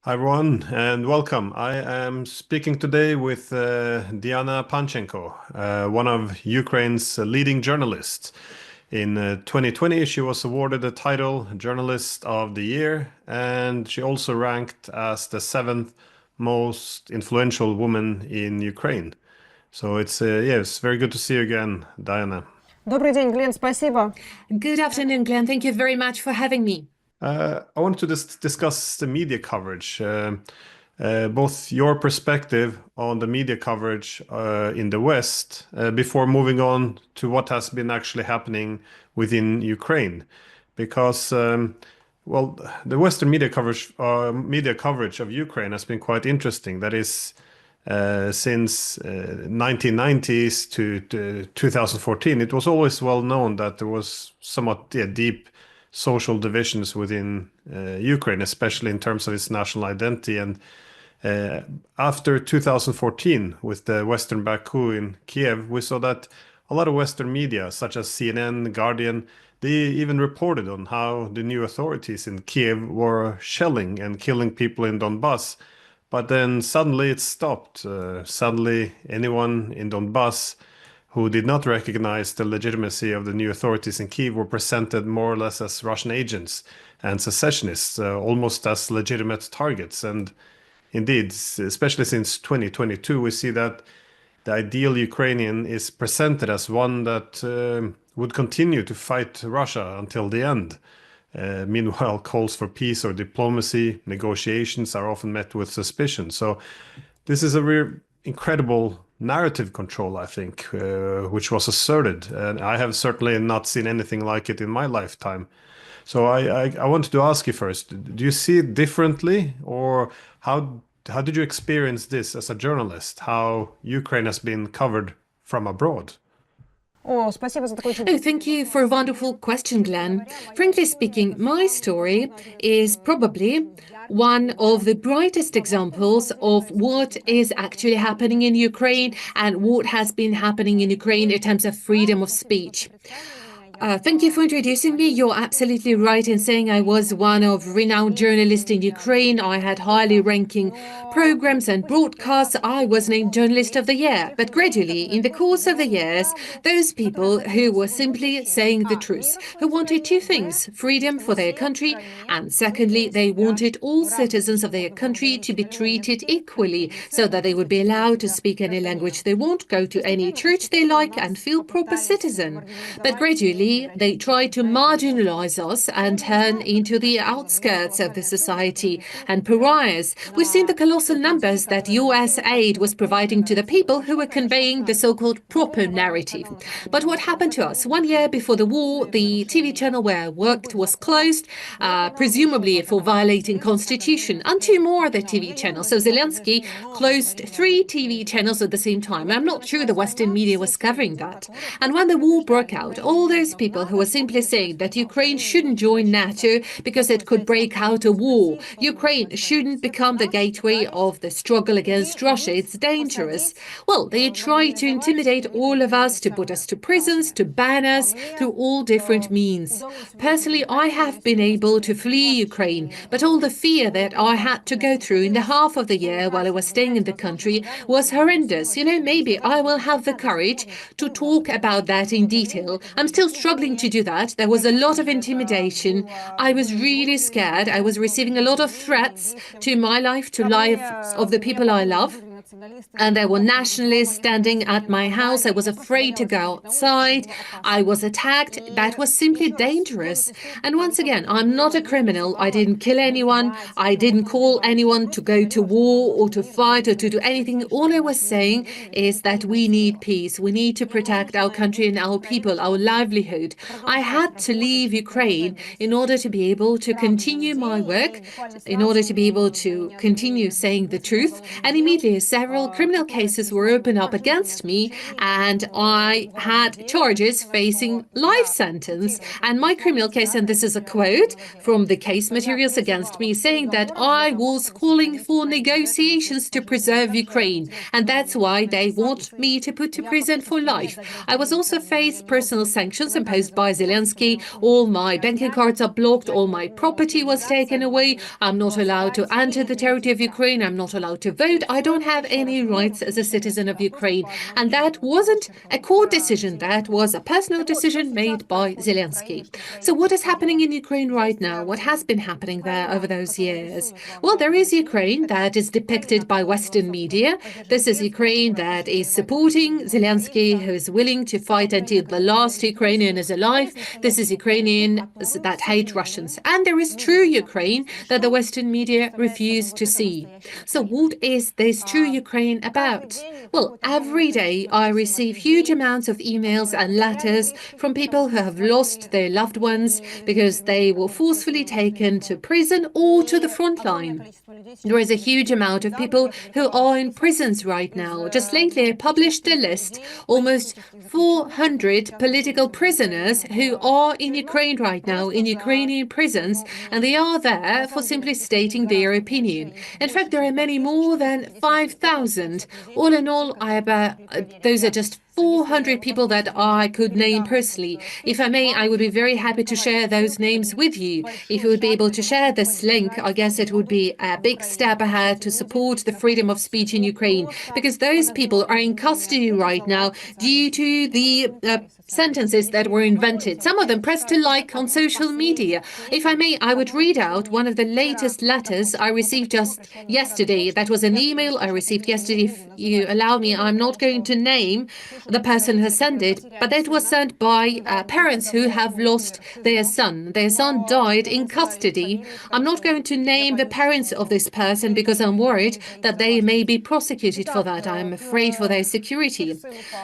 Hi everyone, and welcome. I am speaking today with Diana Panchenko, one of Ukraine's leading journalists. In 2020, she was awarded the title Journalist of the Year, and she also ranked as the seventh most influential woman in Ukraine. So it's very good to see you again, Diana. Добрый день, Глен, спасибо. Good afternoon, Glenn. Thank you very much for having me. I wanted to discuss the media coverage, both your perspective on the media coverage in the West, before moving on to what has been actually happening within Ukraine. Because, the Western media coverage of Ukraine has been quite interesting. That is, since 1990s to 2014, it was always well known that there was somewhat deep social divisions within Ukraine, especially in terms of its national identity. And after 2014, with the Western Baku in Kiev, we saw that a lot of Western media, such as CNN, Guardian, they even reported on how the new authorities in Kiev were shelling and killing people in Donbass. But then suddenly it stopped. Suddenly, anyone in Donbass who did not recognize the legitimacy of the new authorities in Kyiv were presented more or less as Russian agents and secessionists, almost as legitimate targets. And indeed, especially since 2022, we see that the ideal Ukrainian is presented as one that would continue to fight Russia until the end. Meanwhile, calls for peace or diplomacy, negotiations are often met with suspicion. So this is a real incredible narrative control, I think, which was asserted. And I have certainly not seen anything like it in my lifetime. So I wanted to ask you first, do you see it differently, or how did you experience this as a journalist, how Ukraine has been covered from abroad? Спасибо за такой Oh, thank you for a wonderful question, Glenn. Frankly speaking, my story is probably one of the brightest examples of what is actually happening in Ukraine and what has been happening in Ukraine in terms of freedom of speech. Thank you for introducing me. You're absolutely right in saying I was one of renowned journalists in Ukraine. I had highly ranking programs and broadcasts. I was named Journalist of the Year. But gradually, in the course of the years, those people who were simply saying the truth, who wanted two things, freedom for their country, and secondly, they wanted all citizens of their country to be treated equally so that they would be allowed to speak any language they want, go to any church they like, and feel proper citizen. But gradually, they try to marginalize us and turn into the outskirts of the society and pariahs. We've seen the colossal numbers that US aid was providing to the people who were conveying the so-called proper narrative. But what happened to us? 1 year before the war, the TV channel where I worked was closed, presumably for violating constitution, and two more other TV channels. So Zelensky closed 3 TV channels at the same time. I'm not sure the Western media was covering that. And when the war broke out, all those people who were simply saying that Ukraine shouldn't join NATO because it could break out a war. Ukraine shouldn't become the gateway of the struggle against Russia. It's dangerous. Well, they tried to intimidate all of us, to put us to prisons, to ban us through all different means. Personally, I have been able to flee Ukraine, but all the fear that I had to go through in the half of the year while I was staying in the country was horrendous. Maybe I will have the courage to talk about that in detail. I'm still struggling to do that. There was a lot of intimidation. I was really scared. I was receiving a lot of threats to my life, to life of the people I love. And there were nationalists standing at my house. I was afraid to go outside. I was attacked. That was simply dangerous. And once again, I'm not a criminal. I didn't kill anyone. I didn't call anyone to go to war or to fight or to do anything. All I was saying is that we need peace. We need to protect our country and our people, our livelihood. I had to leave Ukraine in order to be able to continue my work, in order to be able to continue saying the truth. And immediately, as several criminal cases were opened up against me, and I had charges facing life sentence. And my criminal case, and this is a quote from the case materials against me, saying that I was calling for negotiations to preserve Ukraine, and that's why they want me to put to prison for life. I was also faced personal sanctions imposed by Zelensky. All my banking cards are blocked, all my property was taken away. I'm not allowed to enter the territory of Ukraine. I'm not allowed to vote. I don't have any rights as a citizen of Ukraine. And that wasn't a court decision. That was a personal decision made by Zelensky. So what is happening in Ukraine right now? What has been happening there over those years? Well, there is Ukraine that is depicted by Western media. This is Ukraine that is supporting Zelensky, who is willing to fight until the last Ukrainian is alive. This is Ukrainians that hate Russians. And there is true Ukraine that the Western media refuse to see. So what is this true Ukraine about? Well, every day I receive huge amounts of emails and letters from people who have lost their loved ones because they were forcefully taken to prison or to the front line. There is a huge amount of people who are in prisons right now. Just lately I published a list, almost 400 political prisoners who are in Ukraine right now, in Ukrainian prisons, and they are there for simply stating their opinion. In fact, there are many more than 5,000. All in all, those are just 400 people that I could name personally. If I may, I would be very happy to share those names with you. If you would be able to share this link, I guess it would be a big step ahead to support the freedom of speech in Ukraine, because those people are in custody right now due to the sentences that were invented. Some of them pressed a like on social media. If I may, I would read out one of the latest letters I received just yesterday. That was an email I received yesterday. If you allow me, I'm not going to name the person who sent it, but it was sent by parents who have lost their son. Their son died in custody. I'm not going to name the parents of this person because I'm worried that they may be prosecuted for that. I'm afraid for their security.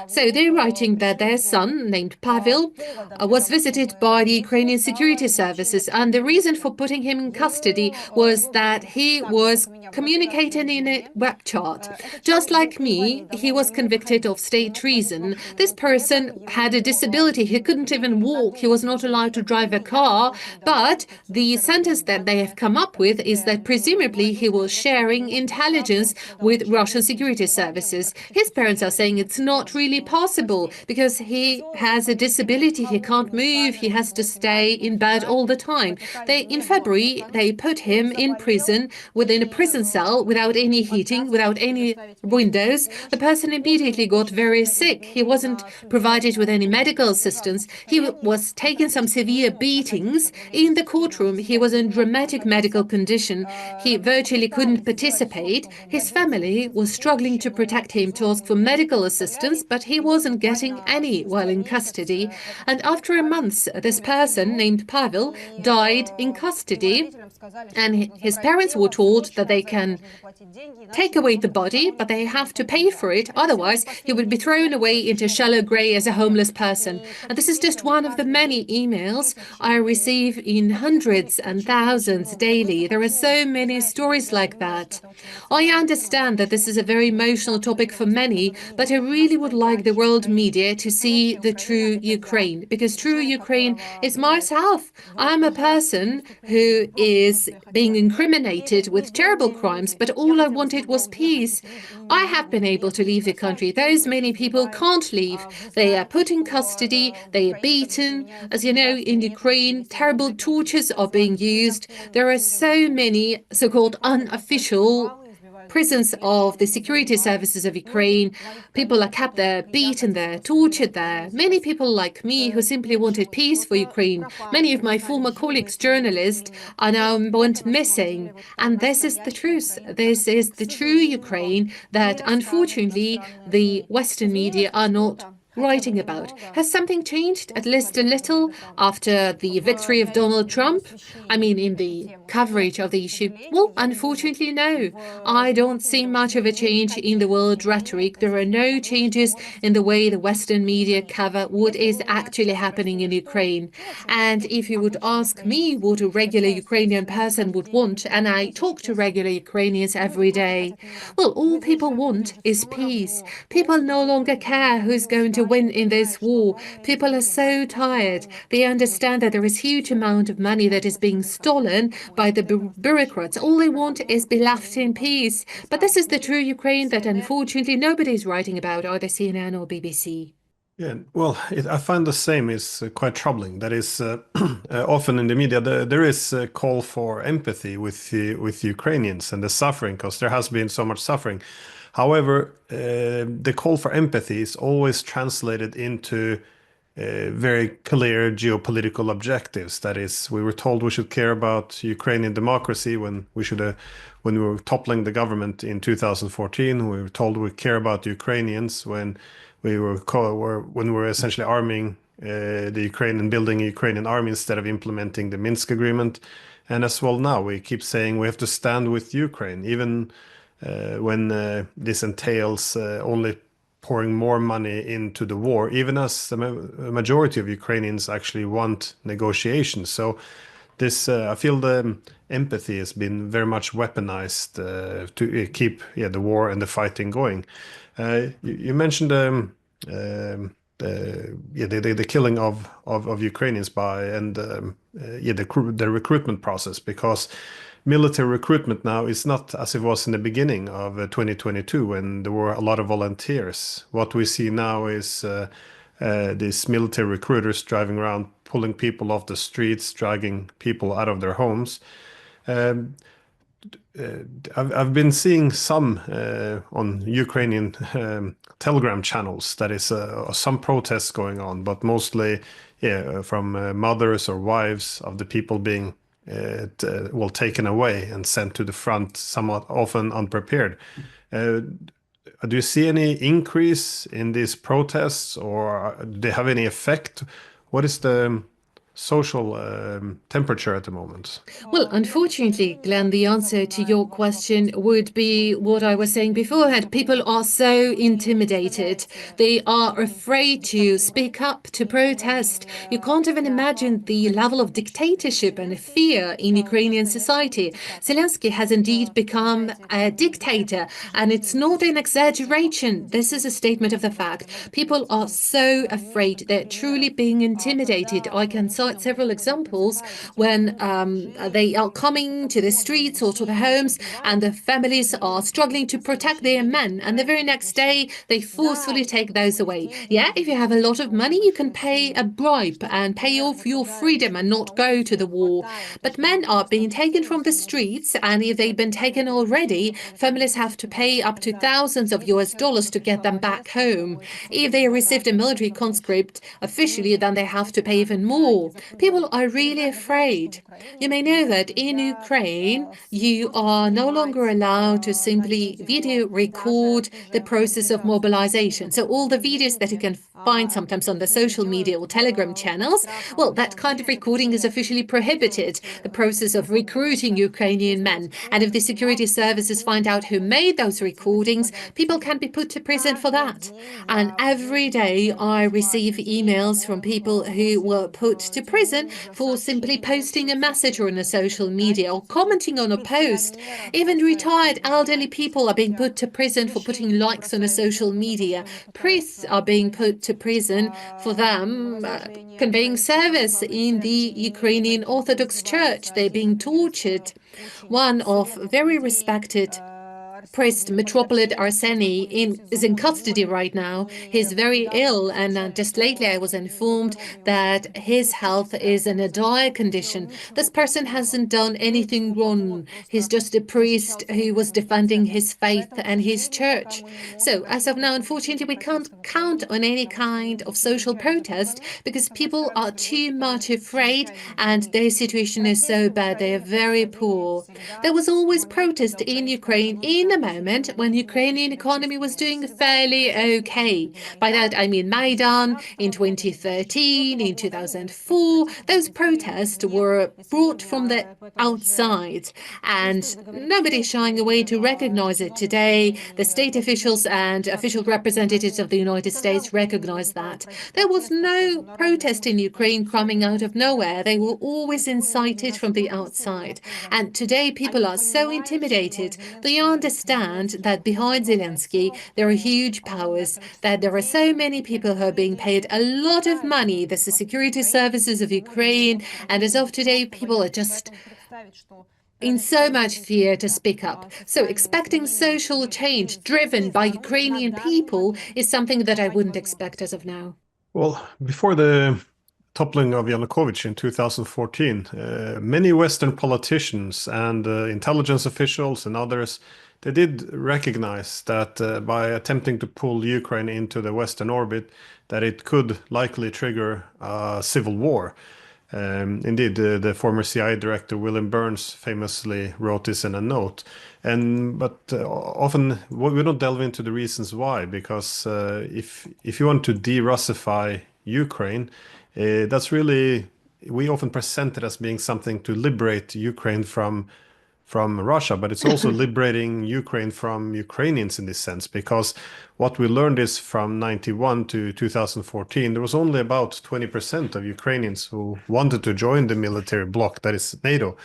So they're writing that their son, named Pavel, was visited by the Ukrainian security services, and the reason for putting him in custody was that he was communicating in a web chat. Just like me, he was convicted of state treason. This person had a disability. He couldn't even walk. He was not allowed to drive a car. But the sentence that they have come up with is that presumably he was sharing intelligence with Russian security services. His parents are saying it's not really possible because he has a disability. He can't move. He has to stay in bed all the time. In February, they put him in prison, within a prison cell, without any heating, without any windows. The person immediately got very sick. He wasn't provided with any medical assistance. He was taking some severe beatings. In the courtroom, he was in dramatic medical condition. He virtually couldn't participate. His family was struggling to protect him, to ask for medical assistance, but he wasn't getting any while in custody. And after a month, this person named Pavel died in custody, and his parents were told that they can take away the body, but they have to pay for it. Otherwise, he would be thrown away into shallow grey as a homeless person. And this is just one of the many emails I receive in hundreds and thousands daily. There are so many stories like that. I understand that this is a very emotional topic for many, but I really would like the world media to see the true Ukraine, because true Ukraine is myself. I'm a person who is being incriminated with terrible crimes, but all I wanted was peace. I have been able to leave the country. Those many people can't leave. They are put in custody, they are beaten. As you know, in Ukraine, terrible tortures are being used. There are so many so-called unofficial prisons of the security services of Ukraine. People are kept there, beaten there, tortured there. Many people like me who simply wanted peace for Ukraine. Many of my former colleagues, journalists, are now went missing. And this is the truth. This is the true Ukraine that, unfortunately, the Western media are not writing about? Has something changed, at least a little, after the victory of Donald Trump? I mean, in the coverage of the issue? Well, unfortunately, no. I don't see much of a change in the world rhetoric. There are no changes in the way the Western media cover what is actually happening in Ukraine. And if you would ask me what a regular Ukrainian person would want, and I talk to regular Ukrainians every day, well, all people want is peace. People no longer care who's going to win in this war. People are so tired. They understand that there is huge amount of money that is being stolen by the bureaucrats. All they want is be left in peace. But this is the true Ukraine that unfortunately nobody is writing about, either CNN or BBC. Yeah, well, I find the same is quite troubling. That is, often in the media there is a call for empathy with Ukrainians and the suffering, because there has been so much suffering. However, the call for empathy is always translated into very clear geopolitical objectives. That is, we were told we should care about Ukrainian democracy when when we were toppling the government in 2014. We were told we care about the Ukrainians when when we were essentially arming the Ukraine and building a Ukrainian army instead of implementing the Minsk agreement. And as well now, we keep saying we have to stand with Ukraine, even when this entails only pouring more money into the war, even as the majority of Ukrainians actually want negotiations. So this, I feel the empathy has been very much weaponized to keep the war and the fighting going. You mentioned the killing of Ukrainians the recruitment process, because military recruitment now is not as it was in the beginning of 2022 when there were a lot of volunteers. What we see now is these military recruiters driving around, pulling people off the streets, dragging people out of their homes. I've been seeing some on Ukrainian Telegram channels that is some protests going on, but mostly from mothers or wives of the people being taken away and sent to the front, somewhat often unprepared. Do you see any increase in these protests, or do they have any effect? What is the social temperature at the moment? Well, unfortunately, Glenn, the answer to your question would be what I was saying beforehand. People are so intimidated. They are afraid to speak up, to protest. You can't even imagine the level of dictatorship and fear in Ukrainian society. Zelensky has indeed become a dictator, and it's not an exaggeration. This is a statement of the fact. People are so afraid. They're truly being intimidated. I can cite several examples when they are coming to the streets or to the homes, and the families are struggling to protect their men, and the very next day they forcefully take those away. Yeah, if you have a lot of money, you can pay a bribe and pay off your freedom and not go to the war. But men are being taken from the streets, and if they've been taken already, families have to pay up to thousands of US dollars to get them back home. If they received a military conscript officially, then they have to pay even more. People are really afraid. You may know that in Ukraine, you are no longer allowed to simply video record the process of mobilization. So all the videos that you can find sometimes on the social media or Telegram channels, well, that kind of recording is officially prohibited, the process of recruiting Ukrainian men. And if the security services find out who made those recordings, people can be put to prison for that. And every day I receive emails from people who were put to prison for simply posting a message on a social media or commenting on a post. Even retired elderly people are being put to prison for putting likes on a social media. Priests are being put to prison for them conveying service in the Ukrainian Orthodox Church. They're being tortured. One of very respected priest, Metropolitan Arseny, is in custody right now. He's very ill, and just lately I was informed that his health is in a dire condition. This person hasn't done anything wrong. He's just a priest who was defending his faith and his church. So as of now, unfortunately, we can't count on any kind of social protest because people are too much afraid and their situation is so bad. They are very poor. There was always protest in Ukraine, in in a moment when Ukrainian economy was doing fairly okay. By that I mean Maidan in 2013, in 2004. Those protests were brought from the outside, and nobody's shying away to recognize it today. The state officials and official representatives of the United States recognize that. There was no protest in Ukraine coming out of nowhere. They were always incited from the outside. And today people are so intimidated. They understand that behind Zelensky there are huge powers, that there are so many people who are being paid a lot of money. There's the security services of Ukraine, and as of today people are just in so much fear to speak up. So expecting social change driven by Ukrainian people is something that I wouldn't expect as of now. Well, before the toppling of Yanukovych in 2014, many Western politicians and intelligence officials and others, they did recognize that by attempting to pull Ukraine into the Western orbit, that it could likely trigger a civil war. Indeed, the former CIA director William Burns famously wrote this in a note. But often we don't delve into the reasons why, because if you want to de-Russify Ukraine, that's really, we often present it as being something to liberate Ukraine from Russia, but it's also liberating Ukraine from Ukrainians in this sense, because what we learned is from 91 to 2014, there was only about 20% of Ukrainians who wanted to join the military bloc, that is NATO.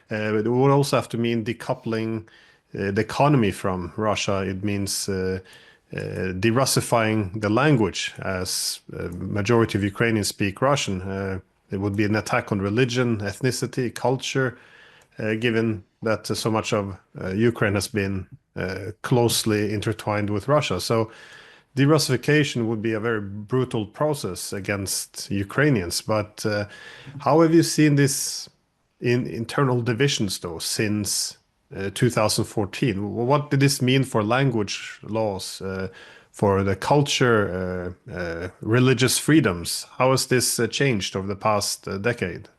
It would also have to mean decoupling the economy from Russia. It means de-Russifying the language, as majority of Ukrainians speak Russian. It would be an attack on religion, ethnicity, culture, given that so much of Ukraine has been closely intertwined with Russia. So de-Russification would be a very brutal process against Ukrainians. But how have you seen this in internal divisions, though, since 2014? What did this mean for language laws, for the culture, religious freedoms? How has this changed over the past decade?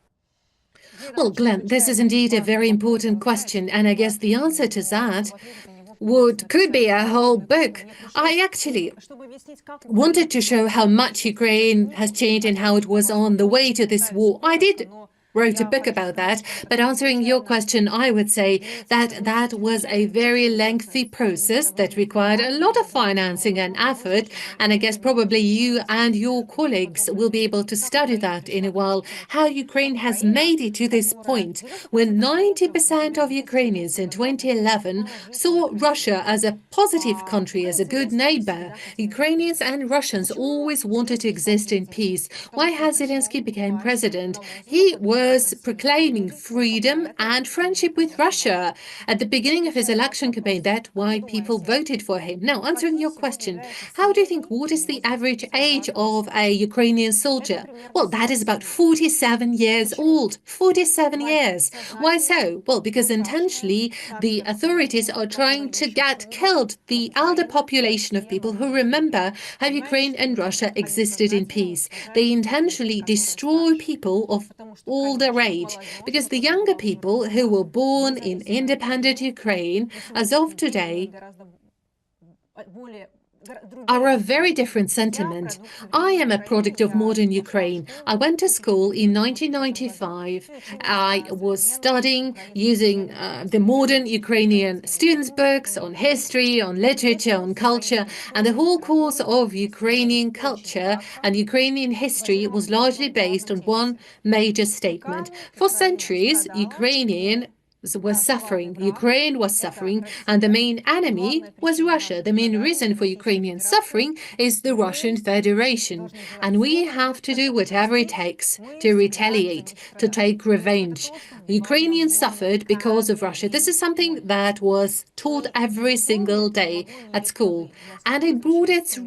Well, Glenn, this is indeed a very important question, and I guess the answer to that could be a whole book. I actually wanted to show how much Ukraine has changed and how it was on the way to this war. I wrote a book about that, but answering your question, I would say that that was a very lengthy process that required a lot of financing and effort, and I guess probably you and your colleagues will be able to study that in a while, how Ukraine has made it to this point when 90% of Ukrainians in 2011 saw Russia as a positive country, as a good neighbor. Ukrainians and Russians always wanted to exist in peace. Why has Zelensky become president? He was proclaiming freedom and friendship with Russia at the beginning of his election campaign. That's why people voted for him. Now, answering your question, how do you think, what is the average age of a Ukrainian soldier? Well, that is about 47 years old. 47 years. Why so? Well, because intentionally the authorities are trying to get killed the elder population of people who remember how Ukraine and Russia existed in peace. They intentionally destroy people of older age, because the younger people who were born in independent Ukraine, as of today, are a very different sentiment. I am a product of modern Ukraine. I went to school in 1995. I was studying using the modern Ukrainian students' books on history, on literature, on culture, and the whole course of Ukrainian culture and Ukrainian history was largely based on one major statement. For centuries, Ukraine was suffering, and the main enemy was Russia. The main reason for Ukrainian suffering is the Russian Federation, and we have to do whatever it takes to retaliate, to take revenge. Ukrainians suffered because of Russia. This is something that was taught every single day at school, and it brought its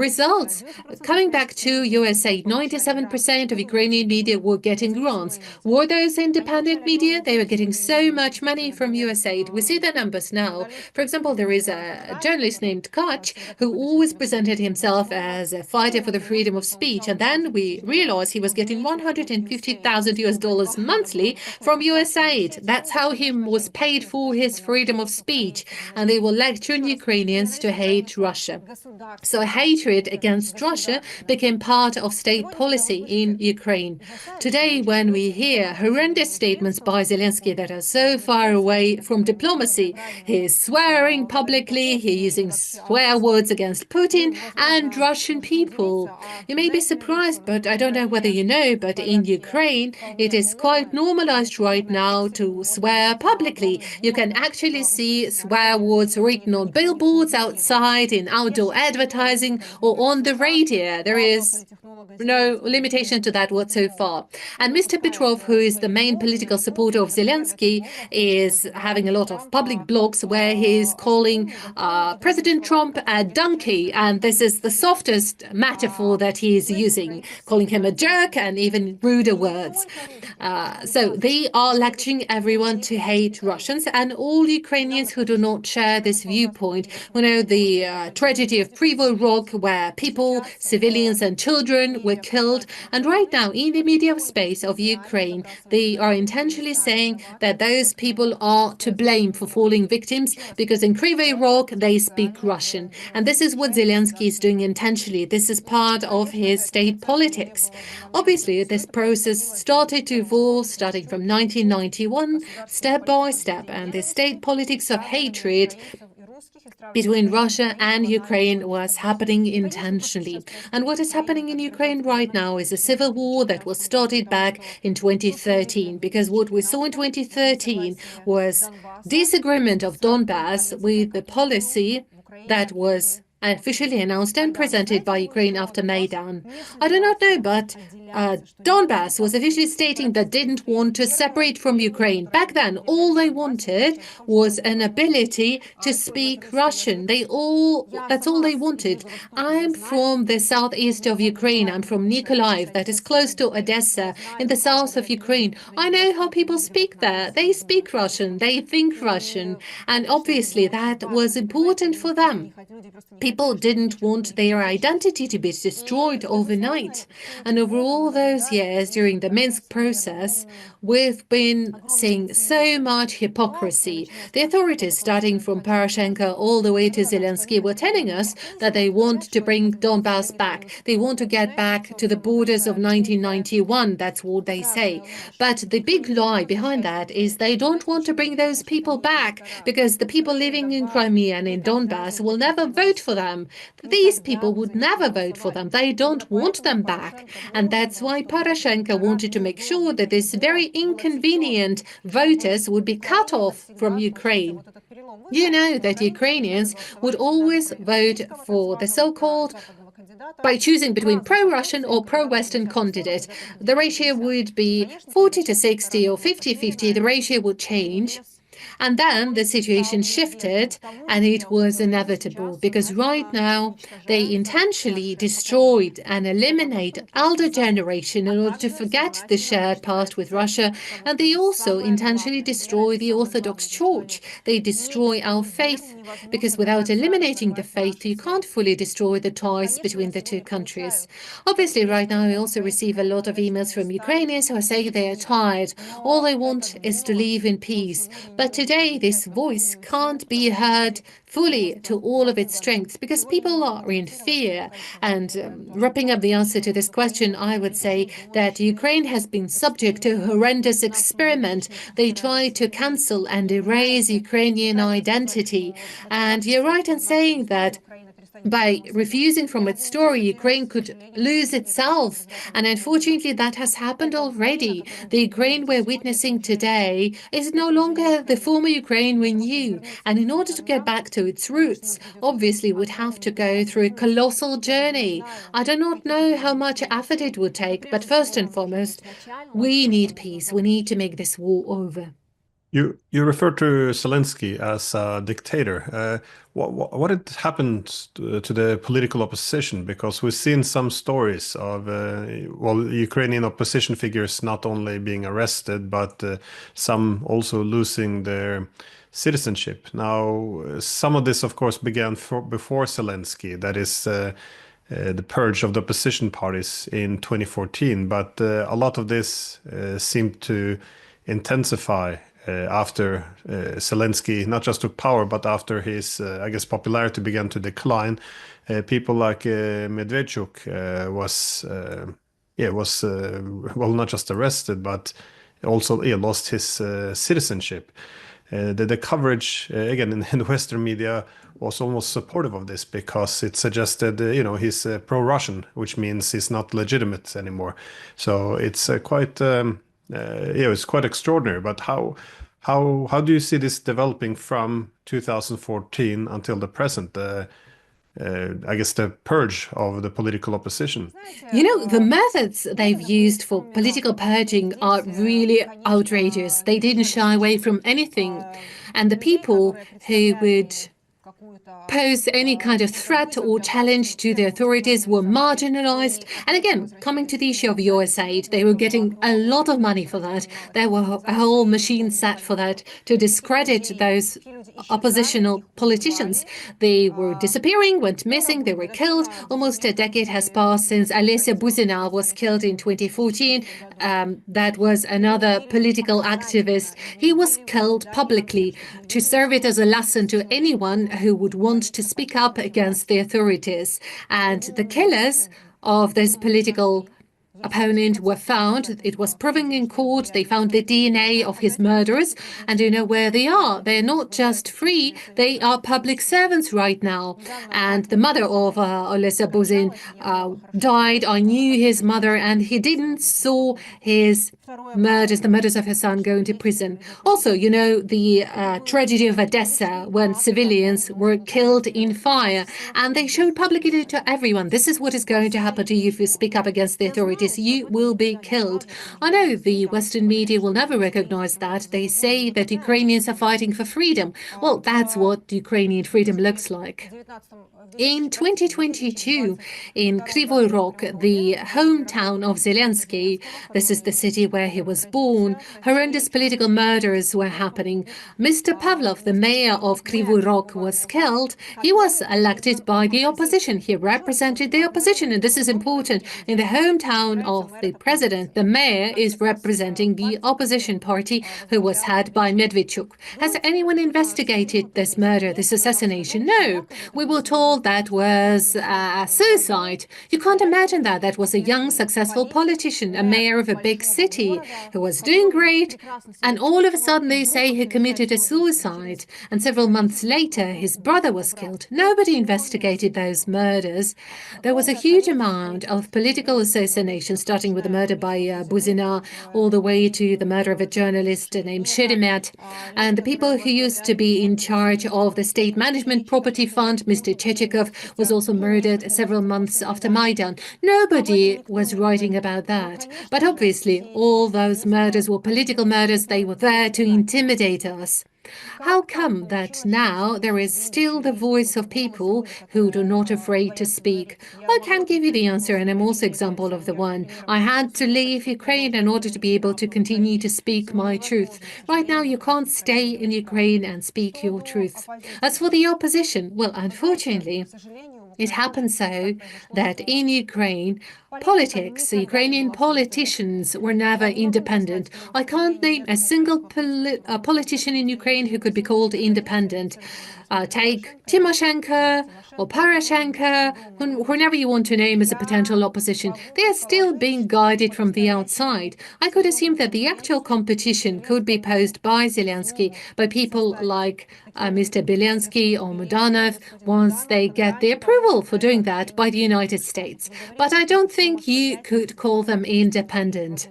results. Coming back to USA, 97% of Ukrainian media were getting grants. Were those independent media? They were getting so so much money from USAID. We see the numbers now. For example, there is a journalist named Koch who always presented himself as a fighter for the freedom of speech, and then we realized he was getting 150,000 US dollars monthly from USAID. That's how he was paid for his freedom of speech, and they were lecturing Ukrainians to hate Russia. So hatred against Russia became part of state policy in Ukraine. Today, when we hear horrendous statements by Zelensky that are so far away from diplomacy, he is swearing publicly, he is using swear words against Putin and Russian people. You may be surprised, but I don't know whether you know, but in Ukraine, it is quite normalized right now to swear publicly. You can actually see swear words written on billboards outside, in outdoor advertising, or on the radio. There is no limitation to that whatsoever. And Mr. Petrov, who is the main political supporter of Zelensky, is having a lot of public blogs where he is calling President Trump a donkey. And this is the softest metaphor that he is using, calling him a jerk and even ruder words. So they are lecturing everyone to hate Russians, and all Ukrainians who do not share this viewpoint. We know the tragedy of Kryvyi where people, civilians and children were killed. And right now, in the media space of Ukraine, they are intentionally saying that those people are to blame for falling victims because in Kryvyi they speak Russian. And this is what Zelensky is doing intentionally. This is part of his state politics. Obviously, this process started to evolve starting from 1991, step by step, and the state politics of hatred between Russia and Ukraine was happening intentionally. And what is happening in Ukraine right now is a civil war that was started back in 2013, because what we saw in 2013 was disagreement of Donbass with the policy that was officially announced and presented by Ukraine after Maidan. I do not know, but Donbass was officially stating that didn't want to separate from Ukraine. Back then, all they wanted was an ability to speak Russian. That's all they wanted. I'm from the southeast of Ukraine. I'm from Mykolaiv, that is close to Odessa, in the south of Ukraine. I know how people speak there. They speak Russian. They think Russian. And obviously, that was important for them. People didn't want their identity to be destroyed overnight. And over all those years during the Minsk process, we've been seeing so much hypocrisy. The authorities, starting from Panchenko all the way to Zelensky, were telling us that they want to bring Donbass back. They want to get back to the borders of 1991. That's what they say. But the big lie behind that is they don't want to bring those people back because the people living in Crimea and in Donbass will never vote for them. These people would never vote for them. They don't want them back. And that's why Poroshenko wanted to make sure that these very inconvenient voters would be cut off from Ukraine. You know that Ukrainians would always vote for the so-called by choosing between pro-Russian or pro-Western candidate. The ratio would be 40-60 or 50-50. The ratio would change. And then the situation shifted, and it was inevitable, because right now they intentionally destroyed and eliminate elder generation in order to forget the shared past with Russia, and they also intentionally destroy the Orthodox Church. They destroy our faith, because without eliminating the faith, you can't fully destroy the ties between the two countries. Obviously, right now we also receive a lot of emails from Ukrainians who are saying they are tired. All they want is to live in peace. But today, this voice can't be heard fully to all of its strengths because people are in fear. And wrapping up the answer to this question, I would say that Ukraine has been subject to a horrendous experiment. They tried to cancel and erase Ukrainian identity. And you're right in saying that by refusing from its story, Ukraine could lose itself. And unfortunately, that has happened already. The Ukraine we're witnessing today is no longer the former Ukraine we knew. And in order to get back to its roots, obviously would have to go through a colossal journey. I do not know how much effort it would take, but first and foremost, we need peace. We need to make this war over. You refer to Zelensky as a dictator. What had happened to the political opposition? Because we've seen some stories of Ukrainian opposition figures not only being arrested, but some also losing their citizenship. Now, some of this, of course, began before Zelensky. That is. The purge of the opposition parties in 2014, but a lot of this seemed to intensify after Zelensky not just took power, but after his, I guess, popularity began to decline. People like Medvedchuk was well, not just arrested, but also lost his citizenship. The coverage again in the Western media was almost supportive of this because it suggested he's pro-Russian, which means he's not legitimate anymore. So it's it's quite extraordinary. But how do you see this developing from 2014 until the present? I guess the purge of the political opposition. You know, the methods they've used for political purging are really outrageous. They didn't shy away from anything. And the people who would pose any kind of threat or challenge to the authorities were marginalized. And again, coming to the issue of US aid, they were getting a lot of money for that. There were a whole machine set for that to discredit those oppositional politicians. They were disappearing, went missing, they were killed. Almost a decade has passed since Olesya Buzina was killed in 2014. That was another political activist. He was killed publicly to serve it as a lesson to anyone who would want to speak up against the authorities. And the killers of this political opponent were found. It was proven in court. They found the DNA of his murderers, and you know where they are. They're not just free, they are public servants right now. And the mother of Olesya Buzin died. I knew his mother, and he didn't saw his the murders of her son, go into prison. Also, you know, the tragedy of Odessa when civilians were killed in fire, and they showed publicly to everyone, this is what is going to happen to you if you speak up against the authorities. You will be killed. I know the Western media will never recognize that. They say that Ukrainians are fighting for freedom. Well, that's what Ukrainian freedom looks like. In 2022, in Kryvyi Rog, the hometown of Zelensky, this is the city where he was born, horrendous political murders were happening. Mr. Pavlov, the mayor of Kryvyi Rog, was killed. He was elected by the opposition. He represented the opposition, and this is important. In the hometown of the president, the mayor is representing the opposition party, who was headed by Medvedchuk. Has anyone investigated this murder, this assassination? No. We were told that was a suicide. You can't imagine that. That was a young, successful politician, a mayor of a big city who was doing great, and all of a sudden they say he committed a suicide. And several months later, his brother was killed. Nobody investigated those murders. There was a huge amount of political assassination, starting with the murder by Buzina, all the way to the murder of a journalist named Sheremet. And the people who used to be in charge of the state management property fund, Mr. Chechikov, was also murdered several months after Maidan. Nobody was writing about that. But obviously, all those murders were political murders. They were there to intimidate us. How come that now there is still the voice of people who are not afraid to speak? I can't give you the answer, and I'm also example of the one. I had to leave Ukraine in order to be able to continue to speak my truth. Right now, you can't stay in Ukraine and speak your truth. As for the opposition, well, unfortunately, it happens so that in Ukraine, Ukrainian politicians were never independent. I can't name a single politician in Ukraine who could be called independent. Take Tymoshenko or Poroshenko, whoever you want to name as a potential opposition. They are still being guided from the outside. I could assume that the actual competition could be posed by Zelensky, by people like Mr. Belensky or Mudanov, once they get the approval for doing that by the United States. But I don't think you could call them independent.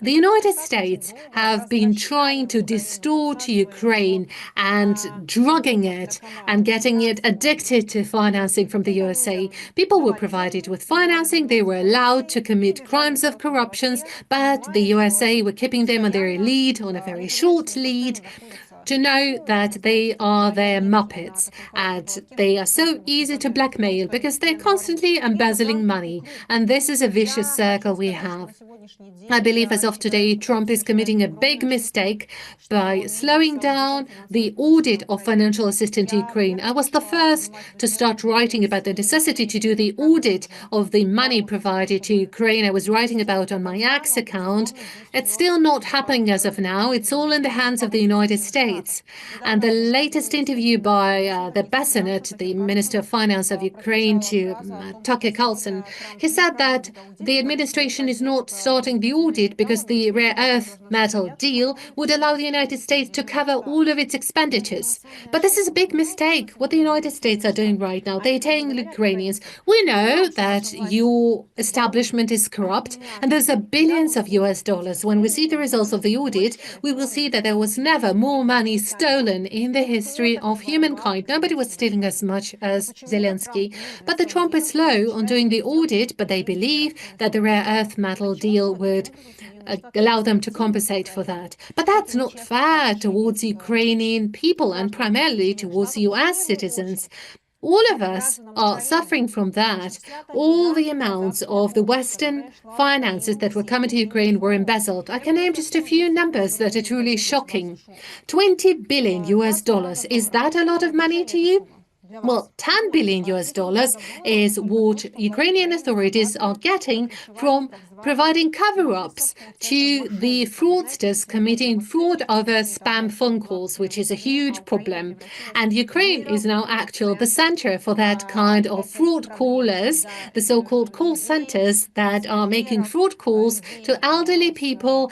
The United States have been trying to distort Ukraine and drugging it and getting it addicted to financing from the USA. People were provided with financing, they were allowed to commit crimes of corruption, but the USA were keeping them on their lead, on a very short lead, to know that they are their Muppets and they are so easy to blackmail because they're constantly embezzling money. And this is a vicious circle we have. I believe as of today, Trump is committing a big mistake by slowing down the audit of financial assistance to Ukraine. I was the first to start writing about the necessity to do the audit of the money provided to Ukraine. I was writing about on my X account. It's still not happening as of now. It's all in the hands of the United States. And the latest interview by the Bassinet, the Minister of Finance of Ukraine, to Tucker Carlson, he said that the administration is not starting the audit because the rare earth metal deal would allow the United States to cover all of its expenditures. But this is a big mistake. What the United States are doing right now, they're telling Ukrainians, we know that your establishment is corrupt and those are billions of US dollars. When we see the results of the audit, we will see that there was never more money stolen in the history of humankind. Nobody was stealing as much as Zelensky. But the Trump is slow on doing the audit, but they believe that the rare earth metal deal would allow them to compensate for that. But that's not fair towards Ukrainian people and primarily towards US citizens. All of us are suffering from that. All the amounts of the Western finances that were coming to Ukraine were embezzled. I can name just a few numbers that are truly shocking. 20 billion US dollars. Is that a lot of money to you? Well, 10 billion US dollars is what Ukrainian authorities are getting from providing cover-ups to the fraudsters committing fraud over spam phone calls, which is a huge problem. And Ukraine is now actually the center for that kind of fraud callers, the so-called call centers that are making fraud calls to elderly people,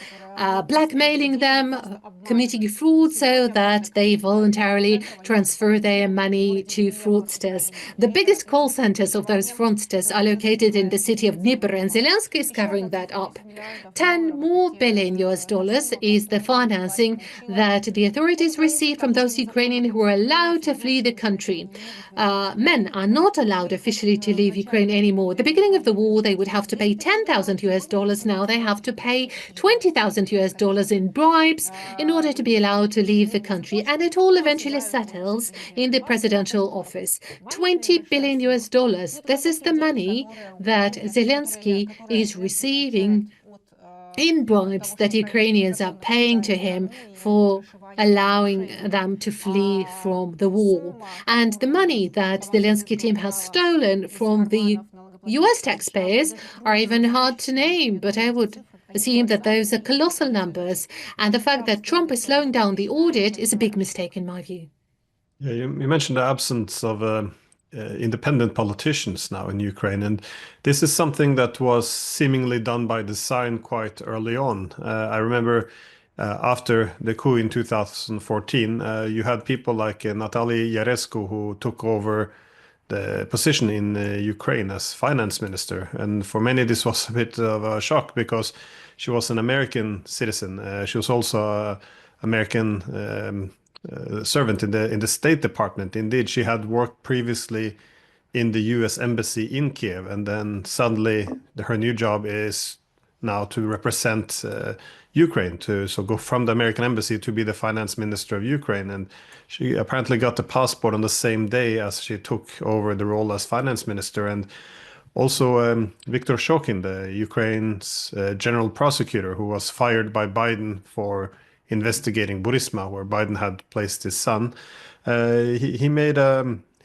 blackmailing them, committing fraud so that they voluntarily transfer their money to fraudsters. The biggest call centers of those fraudsters are located in the city of Dnipro, and Zelensky is covering that up. 10 more billion US dollars is the financing that the authorities receive from those Ukrainians who are allowed to flee the country. Men are not allowed officially to leave Ukraine anymore. At the beginning of the war, they would have to pay 10,000 US dollars. Now they have to pay 20,000 US dollars in bribes in order to be allowed to leave the country. And it all eventually settles in the presidential office. 20 billion US dollars. This is the money that Zelensky is receiving in bribes that Ukrainians are paying to him for allowing them to flee from the war. And the money that the Zelensky team has stolen from the US taxpayers are even hard to name, but I would assume that those are colossal numbers. And the fact that Trump is slowing down the audit is a big mistake in my view. Yeah, you mentioned the absence of independent politicians now in Ukraine, and this is something that was seemingly done by design quite early on. I remember after the coup in 2014, you had people like Natalie Yarescu who took over the position in Ukraine as finance minister, and for many this was a bit of a shock because she was an American citizen. She was also an American servant in the State Department. Indeed, she had worked previously in the U.S. Embassy in Kiev, and then suddenly her new job is now to represent Ukraine, to go from the American Embassy to be the finance minister of Ukraine. And she apparently got the passport on the same day as she took over the role as finance minister. And also Viktor Shokin, the Ukraine's general prosecutor, who was fired by Biden for investigating Burisma, where Biden had placed his son, he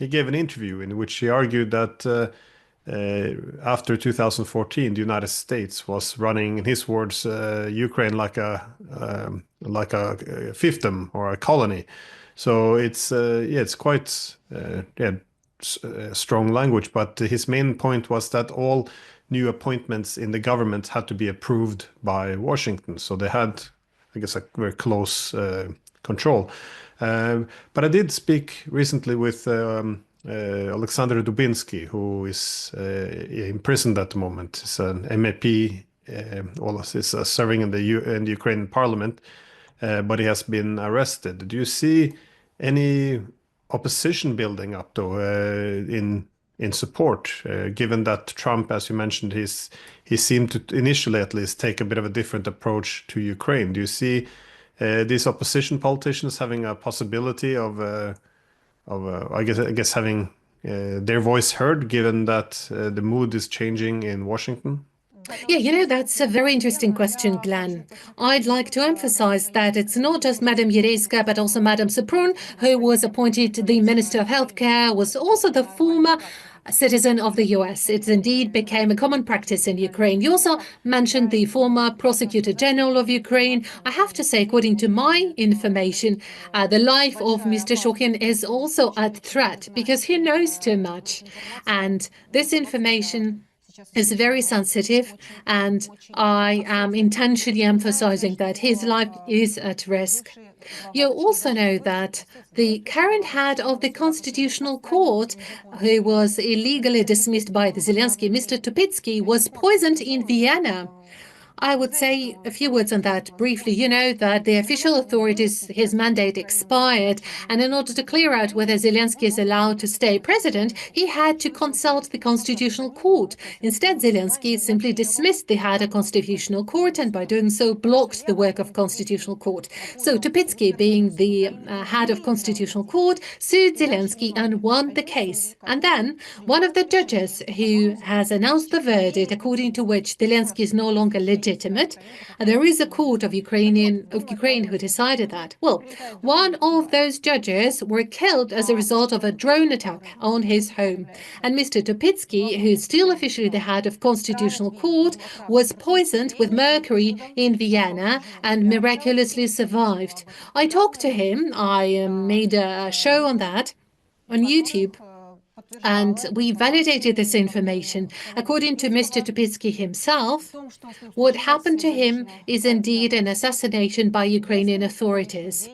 gave an interview in which he argued that after 2014, the United States was running, in his words, Ukraine like a fiefdom or a colony. So it's quite strong language. But his main point was that all new appointments in the government had to be approved by Washington. So they had, I guess, a very close control. But I did speak recently with Alexander Dubinsky, who is imprisoned at the moment. He's an MEP is serving in the Ukrainian parliament, but he has been arrested. Do you see any opposition building up, though, in support, given that Trump, as you mentioned, he seemed to initially at least take a bit of a different approach to Ukraine? Do you see these opposition politicians having a possibility of I guess having their voice heard, given that the mood is changing in Washington? Yeah, that's a very interesting question, Glenn. I'd like to emphasize that it's not just Madam Yereska, but also Madam Soprun, who was appointed the Minister of Healthcare, was also the former citizen of the US. It indeed became a common practice in Ukraine. You also mentioned the former Prosecutor General of Ukraine. I have to say, according to my information, the life of Mr. Shokin is also at threat because he knows too much. And this information is very sensitive, and I am intentionally emphasizing that his life is at risk. You also know that the current head of the Constitutional Court, who was illegally dismissed by the Zelensky, Mr. Tupitsky, was poisoned in Vienna. I would say a few words on that briefly. You know that the official authorities, his mandate expired, and in order to clear out whether Zelensky is allowed to stay president, he had to consult the Constitutional Court. Instead, Zelensky simply dismissed the head of Constitutional Court, and by doing so, blocked the work of Constitutional Court. So Tupitsky, being the head of Constitutional Court, sued Zelensky and won the case. And then one of the judges who has announced the verdict, according to which Zelensky is no longer legitimate, and there is a court of Ukraine who decided that. Well, one of those judges were killed as a result of a drone attack on his home. And Mr. Tupitsky, who is still officially the head of Constitutional Court, was poisoned with mercury in Vienna and miraculously survived. I talked to him. I made a show on that on YouTube. And we validated this information. According to Mr. Tupitsky himself, what happened to him is indeed an assassination by Ukrainian authorities.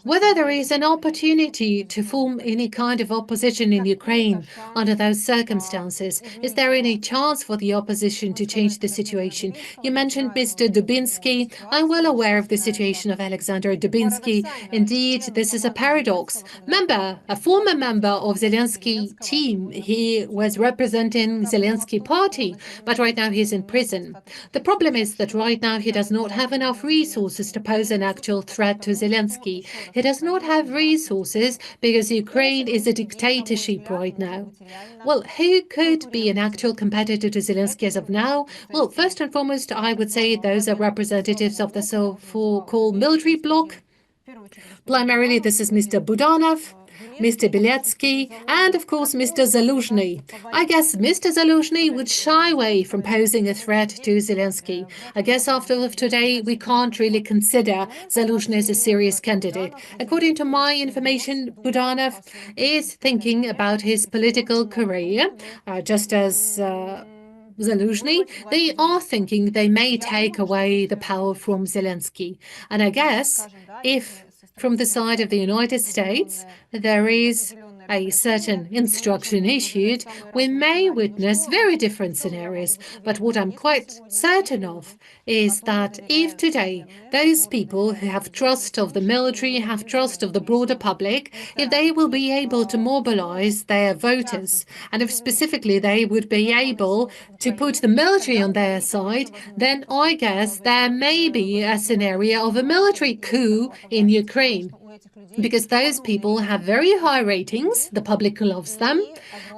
Whether there is an opportunity to form any kind of opposition in Ukraine under those circumstances, is there any chance for the opposition to change the situation? You mentioned Mr. Dubinsky. I'm well aware of the situation of Alexander Dubinsky. Indeed, this is a paradox. A former member of Zelensky team, he was representing Zelensky party, but right now he's in prison. The problem is that right now he does not have enough resources to pose an actual threat to Zelensky. He does not have resources because Ukraine is a dictatorship right now. Well, who could be an actual competitor to Zelensky as of now? Well, first and foremost, I would say those are representatives of the so-called military bloc. Primarily, this is Mr. Budanov, Mr. Bieletsky, and of course Mr. Zaluzhny. I guess Mr. Zaluzhny would shy away from posing a threat to Zelensky. I guess after today we can't really consider Zaluzhny as a serious candidate. According to my information, Budanov is thinking about his political career, just as Zaluzhny. They are thinking they may take away the power from Zelensky. And I guess if from the side of the United States there is a certain instruction issued, we may witness very different scenarios. But what I'm quite certain of is that if today those people who have trust of the military, have trust of the broader public, if they will be able to mobilize their voters, and if specifically they would be able to put the military on their side, then I guess there may be a scenario of a military coup in Ukraine. Because those people have very high ratings, the public loves them,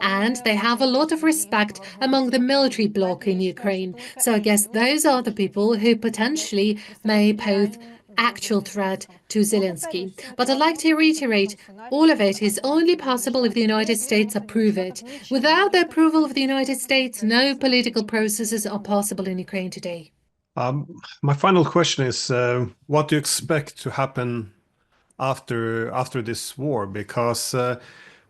and they have a lot of respect among the military bloc in Ukraine. So I guess those are the people who potentially may pose actual threat to Zelensky. But I'd like to reiterate, all of it is only possible if the United States approve it. Without the approval of the United States, no political processes are possible in Ukraine today. My final question is, what do you expect to happen after this war? Because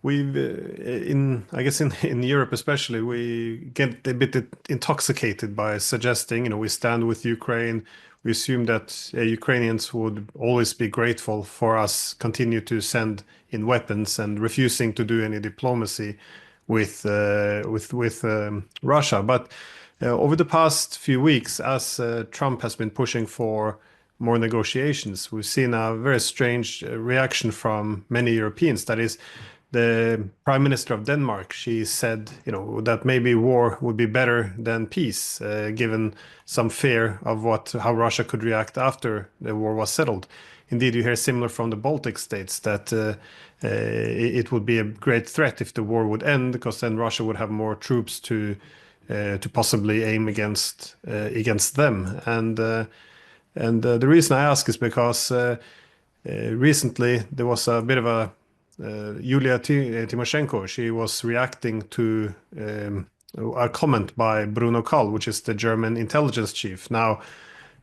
we've in Europe especially, we get a bit intoxicated by suggesting, we stand with Ukraine. We assume that Ukrainians would always be grateful for us continue to send in weapons and refusing to do any diplomacy with Russia. But Over the past few weeks, as Trump has been pushing for more negotiations, we've seen a very strange reaction from many Europeans. That is, the Prime Minister of Denmark, she said, that maybe war would be better than peace, given some fear of how Russia could react after the war was settled. Indeed, you hear similar from the Baltic states that it would be a great threat if the war would end, because then Russia would have more troops to possibly aim against them. And the reason I ask is because recently there was a bit of a Yulia Tymoshenko. She was reacting to a comment by Bruno Kahl, which is the German intelligence chief. Now,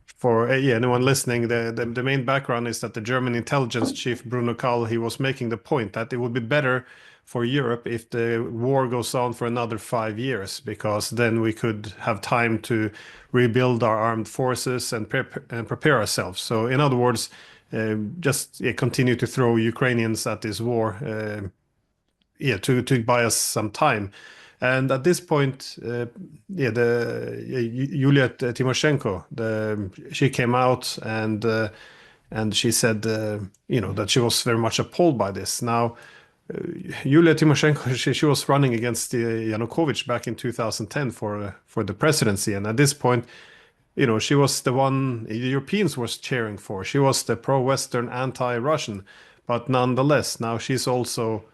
for anyone listening, the main background is that the German intelligence chief Bruno Kahl, he was making the point that it would be better for Europe if the war goes on for another 5 years, because then we could have time to rebuild our armed forces and prepare ourselves. So, in other words, just continue to throw Ukrainians at this war, to buy us some time. And at this point, Yulia Tymoshenko, she came out and she said, that she was very much appalled by this. Now, Yulia Tymoshenko, she was running against Yanukovych back in 2010 for the presidency, and at this point, she was the one the Europeans were cheering for. She was the pro-Western, anti-Russian, but nonetheless, now she's also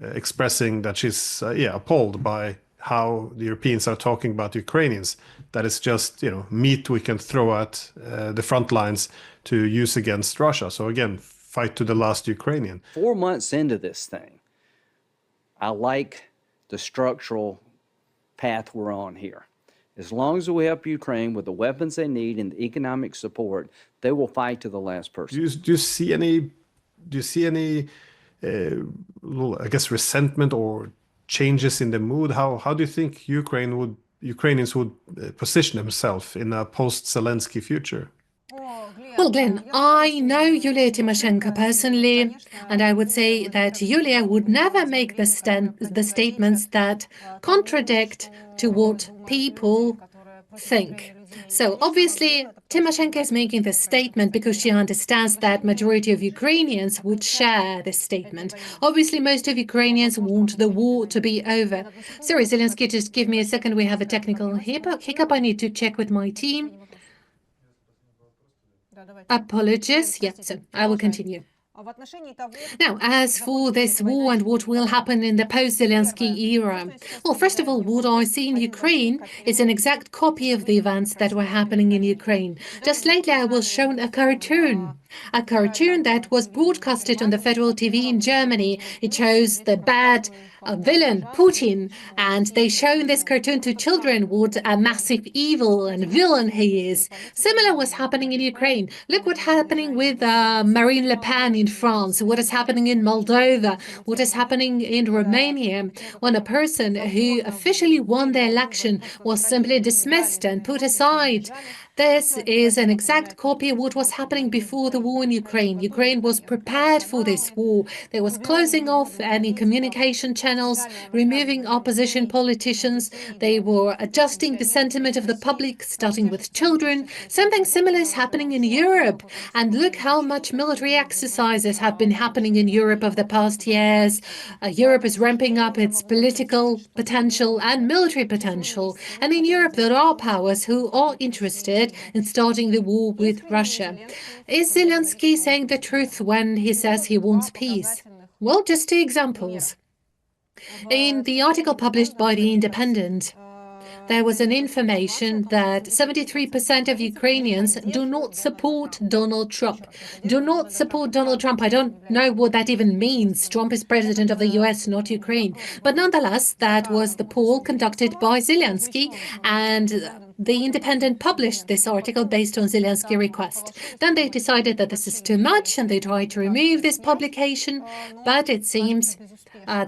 expressing that she's appalled by how the Europeans are talking about Ukrainians. That is just meat we can throw at the front lines to use against Russia. So again, fight to the last Ukrainian. 4 months into this thing, I like the structural path we're on here. As long as we help Ukraine with the weapons they need and the economic support, they will fight to the last person. Do you see any I guess resentment or changes in the mood? How do you think Ukrainians would position themselves in a post-Zelensky future? Well, Glenn, I know Yulia Tymoshenko personally, and I would say that Yulia would never make the statements that contradict to what people think. So obviously, Tymoshenko is making this statement because she understands that majority of Ukrainians would share this statement. Obviously, most of Ukrainians want the war to be over. Sorry, Zelensky, just give me a second. We have a technical hiccup. I need to check with my team. Apologies. Yes, so I will continue. Now, as for this war and what will happen in the post-Zelensky era, well, first of all, what I see in Ukraine is an exact copy of the events that were happening in Ukraine. Just lately, I was shown a cartoon that was broadcasted on the federal TV in Germany. It shows the bad villain, Putin, and they show in this cartoon to children what a massive evil and villain he is. Similar was happening in Ukraine. Look what's happening with Marine Le Pen in France, what is happening in Moldova, what is happening in Romania, when a person who officially won the election was simply dismissed and put aside. This is an exact copy of what was happening before the war in Ukraine. Ukraine was prepared for this war. There was closing off any communication channels, removing opposition politicians. They were adjusting the sentiment of the public, starting with children. Something similar is happening in Europe. And look how much military exercises have been happening in Europe over the past years. Europe is ramping up its political potential and military potential. And in Europe, there are powers who are interested in starting the war with Russia. Is Zelensky saying the truth when he says he wants peace? Well, just 2 examples. In the article published by The Independent, there was an information that 73% of Ukrainians do not support Donald Trump. Do not support Donald Trump. I don't know what that even means. Trump is president of the US, not Ukraine. But nonetheless, that was the poll conducted by Zelensky, and The Independent published this article based on Zelensky's request. Then they decided that this is too much and they tried to remove this publication, but it seems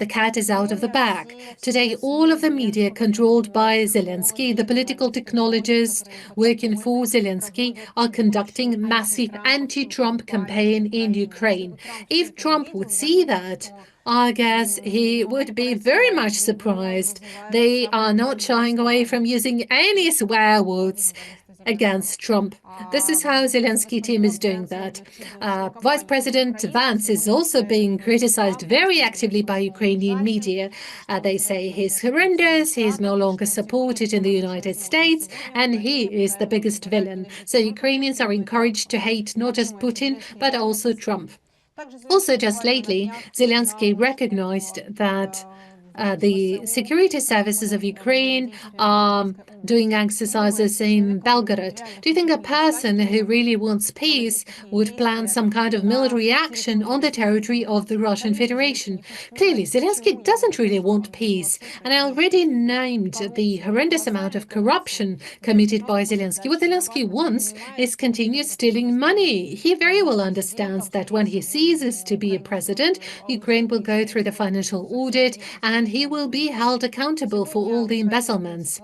the cat is out of the bag. Today, all of the media controlled by Zelensky, the political technologists working for Zelensky, are conducting massive anti-Trump campaign in Ukraine. If Trump would see that, I guess he would be very much surprised. They are not shying away from using any swear words against Trump. This is how Zelensky team is doing that. Vice President Vance is also being criticized very actively by Ukrainian media. They say he's horrendous, he's no longer supported in the United States, and he is the biggest villain. So Ukrainians are encouraged to hate not just Putin, but also Trump. Also, just lately, Zelensky recognized that the security services of Ukraine are doing exercises in Belgorod. Do you think a person who really wants peace would plan some kind of military action on the territory of the Russian Federation? Clearly, Zelensky doesn't really want peace, and I already named the horrendous amount of corruption committed by Zelensky. What Zelensky wants is continued stealing money. He very well understands that when he ceases to be a president, Ukraine will go through the financial audit and he will be held accountable for all the embezzlements.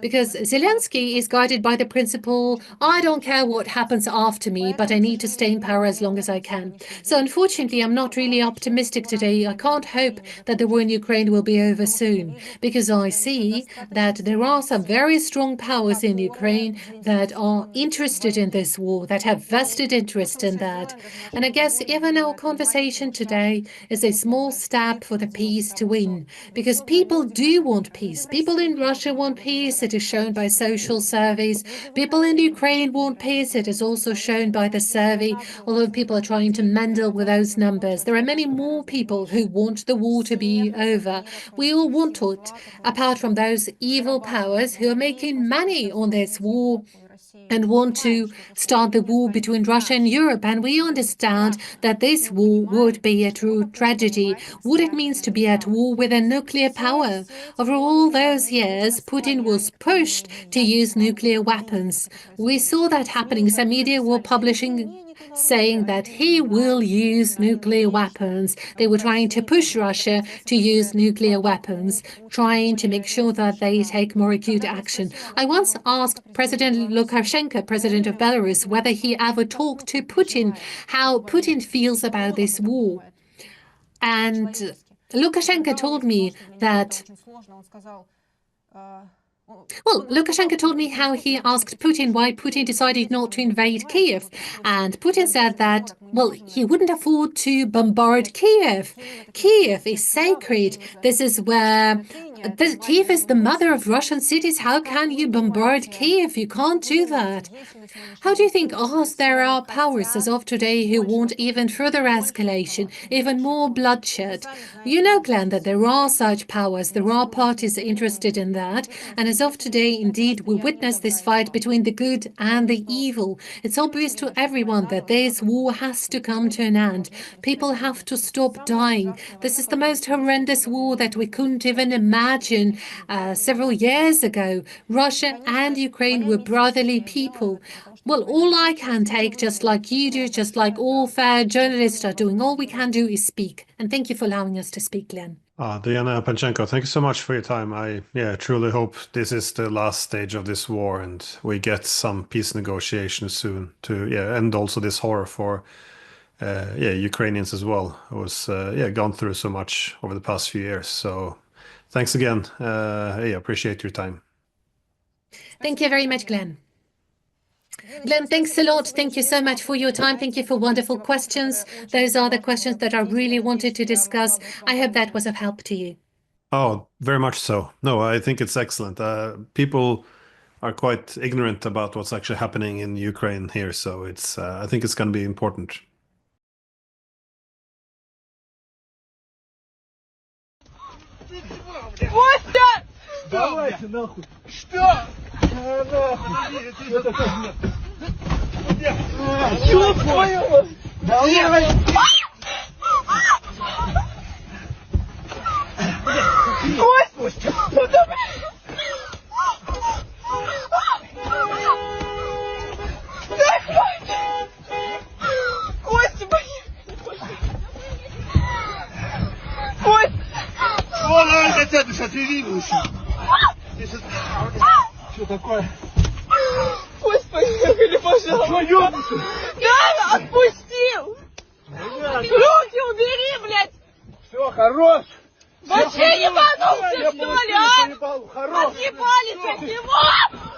Because Zelensky is guided by the principle, I don't care what happens after me, but I need to stay in power as long as I can. So unfortunately, I'm not really optimistic today. I can't hope that the war in Ukraine will be over soon, because I see that there are some very strong powers in Ukraine that are interested in this war, that have vested interest in that. And I guess even our conversation today is a small step for the peace to win. Because people do want peace. People in Russia want peace. It is shown by social surveys. People in Ukraine want peace. It is also shown by the survey. Although people are trying to meddle with those numbers, there are many more people who want the war to be over. We all want it, apart from those evil powers who are making money on this war and want to start the war between Russia and Europe. And we understand that this war would be a true tragedy. What it means to be at war with a nuclear power. Over all those years, Putin was pushed to use nuclear weapons. We saw that happening. Some media were publishing saying that he will use nuclear weapons. They were trying to push Russia to use nuclear weapons, trying to make sure that they take more acute action. I once asked President Lukashenko, president of Belarus, whether he ever talked to Putin, how Putin feels about this war. And Lukashenko told me that Lukashenko told me how he asked Putin why Putin decided not to invade Kiev. And Putin said that, he wouldn't afford to bombard Kiev. Kiev is sacred. This is where Kiev is the mother of Russian cities. How can you bombard Kiev? You can't do that. How do you think there are powers as of today who want even further escalation, even more bloodshed? You know, Glenn, that there are such powers. There are parties interested in that. And as of today, indeed, we witness this fight between the good and the evil. It's obvious to everyone that this war has to come to an end. People have to stop dying. This is the most horrendous war that we couldn't even imagine several years ago. Russia and Ukraine were brotherly people. All I can take, just like you do, just like all fair journalists are doing, all we can do is speak. And thank you for allowing us to speak, Glenn. Diana, Panchenko, thank you so much for your time. I truly hope this is the last stage of this war and we get some peace negotiations soon to end also this horror for Ukrainians as well, who was gone through so much over the past few years. So thanks again. Appreciate your time. Thank you very much, Glenn. Glenn, thanks a lot. Thank you so much for your time. Thank you for wonderful questions. Those are the questions that I really wanted to discuss. I hope that was of help to you. Oh, very much so. No, I think it's excellent. People are quite ignorant about what's actually happening in Ukraine here, so it's I think it's going to be important. Костя! Давайте нахуй! Что? Нахуй! Ёб твою! Давай! Костя! Костя, Костя! Вон, это ты отреагируешь. Что такое? Пусть поехали, пожалуйста. Да, отпустил! Руки убери, блядь! Все, хорош! Вообще ебанулся, что ли, а? Хорош! Отъебались от него!